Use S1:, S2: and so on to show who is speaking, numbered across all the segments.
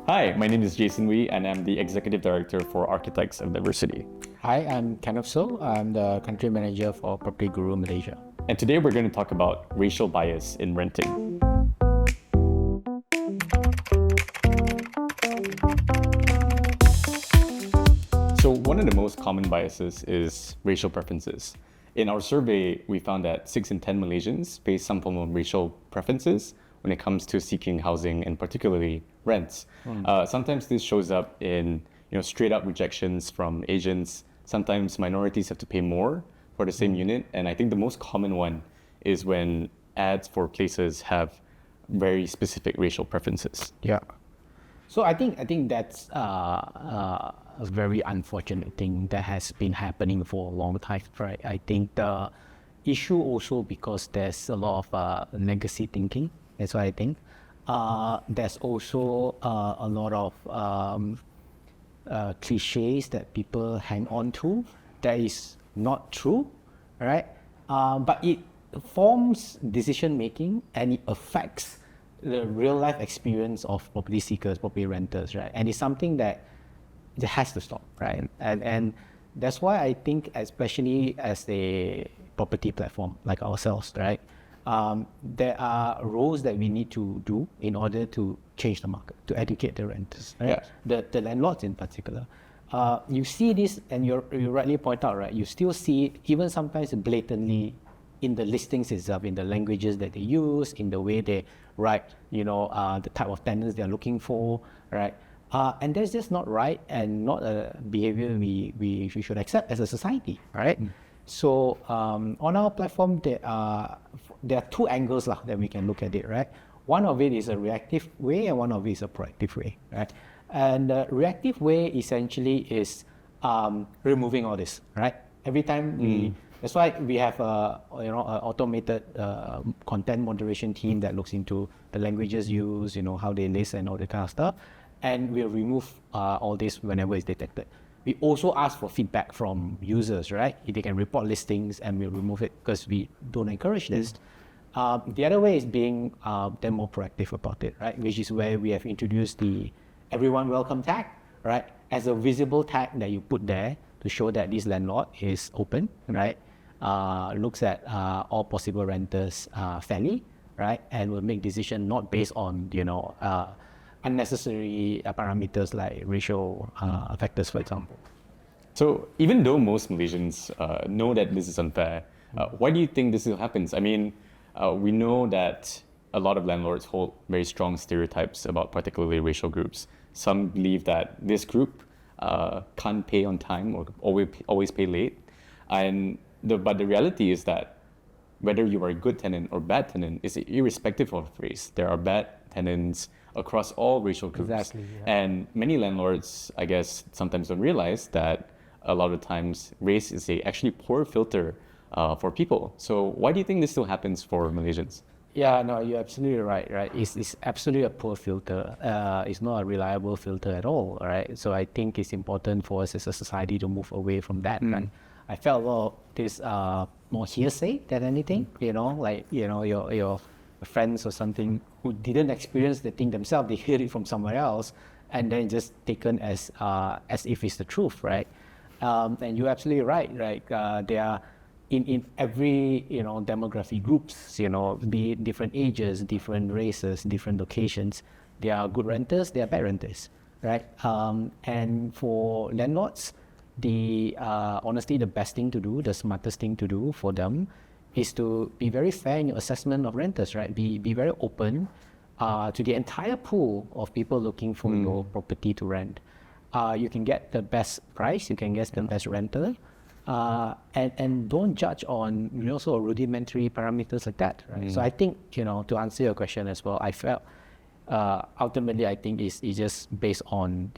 S1: Hi, my name is Jason Wee, and I'm the Executive Director for Architects of Diversity.
S2: Hi, I'm Kenneth Soh. I'm the Country Manager for PropertyGuru Malaysia.
S1: And today we're going to talk about racial bias in renting. So one of the most common biases is racial preferences. In our survey, we found that 6 in 10 Malaysians face some form of racial preferences when it comes to seeking housing and particularly rents. Sometimes this shows up in straight up rejections from Asians. Sometimes minorities have to pay more for the same unit. And I think the most common one is when ads for places have very specific racial preferences.
S2: Yeah. So I think that's a very unfortunate thing that has been happening for a long time, right? I think the issue also because there's a lot of legacy thinking. That's what I think. There's also a lot of cliches that people hang on to that is not true, right? But it forms decision making and it affects the real life experience of property seekers, property renters, right? And it's something that it has to stop, right? And that's why I think, especially as a property platform like ourselves, right? There are roles that we need to do in order to change the market, to educate the renters, right?
S1: Yeah.
S2: The landlords in particular. You see this, and you rightly point out, right? You still see it even sometimes blatantly in the listings itself, in the languages that they use, in the way they write, the type of tenants they're looking for, right? And that's just not right and not a behavior we should accept as a society, right? So on our platform, there are two angles that we can look at it, right? One of it is a reactive way and one of it is a proactive way, right? And the reactive way essentially is removing all this, right? Every time that's why we have an automated content moderation team that looks into the languages used, how they list and all that kind of stuff. And we'll remove all this whenever it's detected. We also ask for feedback from users, right? If they can report listings and we'll remove it because we don't encourage this. The other way is being then more proactive about it, right? Which is where we have introduced the everyone welcome tag, right? As a visible tag that you put there to show that this landlord is open, right? Looks at all possible renters fairly, right? And will make decision not based on, unnecessary parameters like racial factors, for example.
S1: So even though most Malaysians know that this is unfair, why do you think this still happens? I mean, we know that a lot of landlords hold very strong stereotypes about particularly racial groups. Some believe that this group can't pay on time or always pay late. But the reality is that whether you are a good tenant or bad tenant is irrespective of race. There are bad tenants across all racial groups.
S2: Exactly, yeah.
S1: And many landlords, I guess, sometimes don't realize that a lot of times race is a actually poor filter for people. So why do you think this still happens for Malaysians?
S2: Yeah, no, you're absolutely right? It's absolutely a poor filter. It's not a reliable filter at all, right? So I think it's important for us as a society to move away from that, right? I felt a lot of this more hearsay than anything, your friends or something who didn't experience the thing themselves, they hear it from somewhere else and then just taken as if it's the truth, right? And you're absolutely right? There are in every demographic groups, be it different ages, different races, different locations, there are good renters, there are bad renters, right? And for landlords, honestly, the best thing to do, the smartest thing to do for them is to be very fair in your assessment of renters, right? Be very open to the entire pool of people looking for your property to rent. You can get the best price, you can get the best renter, and don't judge on sort of rudimentary parameters like that, right? So I think, to answer your question as well, I felt ultimately I think it's just based on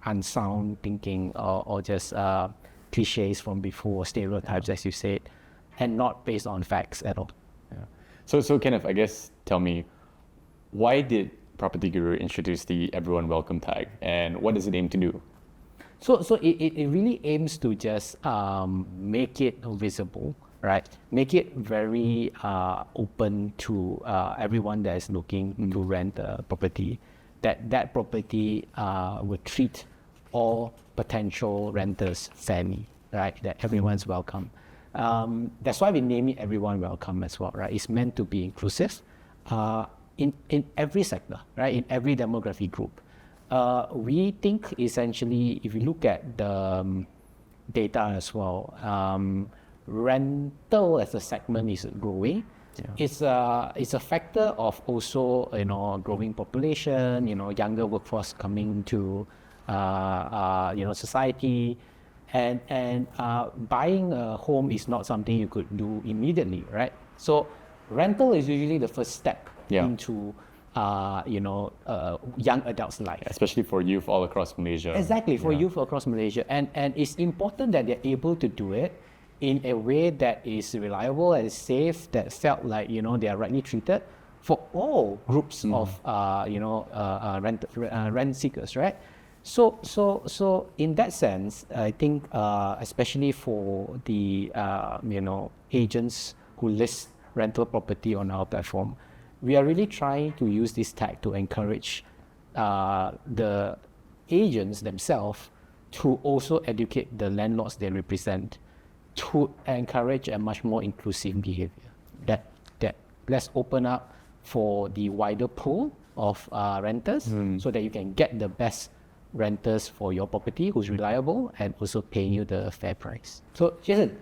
S2: unsound thinking or just cliches from before, stereotypes, as you said, and not based on facts at all.
S1: Yeah. So Kenneth, I guess tell me, why did PropertyGuru introduce the everyone welcome tag, and what does it aim to do?
S2: So it really aims to just make it visible, right? Make it very open to everyone that is looking to rent a property, that property will treat all potential renters fairly, right? That everyone's welcome. That's why we name it Everyone Welcome as well, right? It's meant to be inclusive in every sector, right? In every demographic group. We think essentially, if you look at the data as well, rental as a segment is growing. Yeah. It's a factor of also growing population, younger workforce coming to society, and buying a home is not something you could do immediately, right? So rental is usually the first step into young adults' life.
S1: Especially for youth all across Malaysia.
S2: Exactly, for youth across Malaysia. And it's important that they're able to do it in a way that is reliable and safe, that felt like, they are rightly treated for all groups of, rent seekers, right? So in that sense, I think, especially for the, agents who list rental property on our platform, we are really trying to use this tag to encourage the agents themselves to also educate the landlords they represent to encourage a much more inclusive behavior. That let's open up for the wider pool of renters so that you can get the best renters for your property who's reliable and also paying you the fair price. So Jason,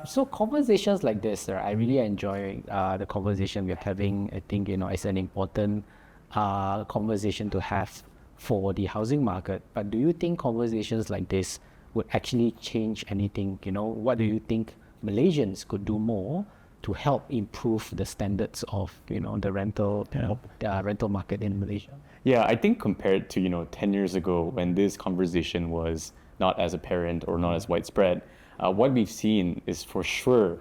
S2: so conversations like this, I really enjoy the conversation we're having. I think it's an important conversation to have for the housing market. But do you think conversations like this would actually change anything? What do you think Malaysians could do more to help improve the standards of the rental market in Malaysia?
S1: Yeah, I think compared to 10 years ago when this conversation was not as apparent or not as widespread, what we've seen is for sure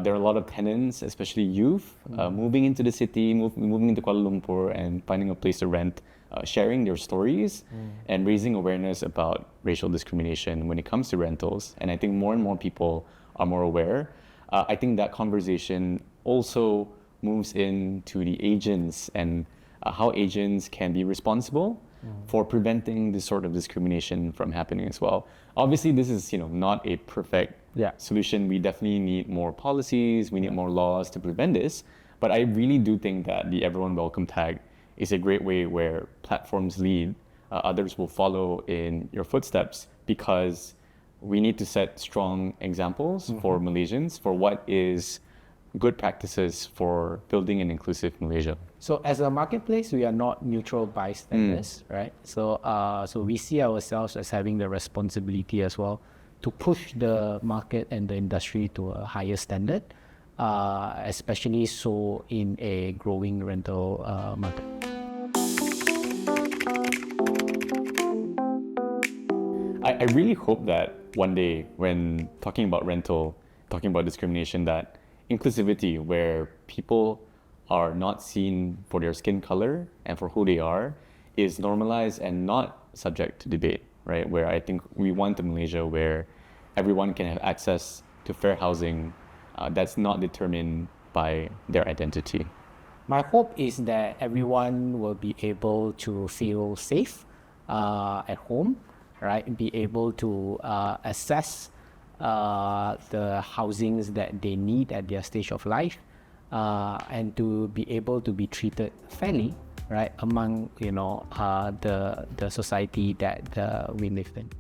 S1: there are a lot of tenants, especially youth, moving into the city, moving into Kuala Lumpur and finding a place to rent, sharing their stories and raising awareness about racial discrimination when it comes to rentals. And I think more and more people are more aware. I think that conversation also moves into the agents and how agents can be responsible for preventing this sort of discrimination from happening as well. Obviously, this is not a perfect solution. We definitely need more policies. We need more laws to prevent this. But I really do think that the Everyone Welcome tag is a great way where platforms lead, others will follow in your footsteps, because we need to set strong examples for Malaysians for what is good practices for building an inclusive Malaysia.
S2: So as a marketplace, we are not neutral bystanders, right? So we see ourselves as having the responsibility as well to push the market and the industry to a higher standard, especially so in a growing rental market.
S1: I really hope that one day when talking about rental, talking about discrimination, that inclusivity, where people are not seen for their skin color and for who they are, is normalized and not subject to debate, right? Where I think we want a Malaysia where everyone can have access to fair housing that's not determined by their identity.
S2: My hope is that everyone will be able to feel safe at home, right? Be able to access the housings that they need at their stage of life, and to be able to be treated fairly, right, among the society that we live in.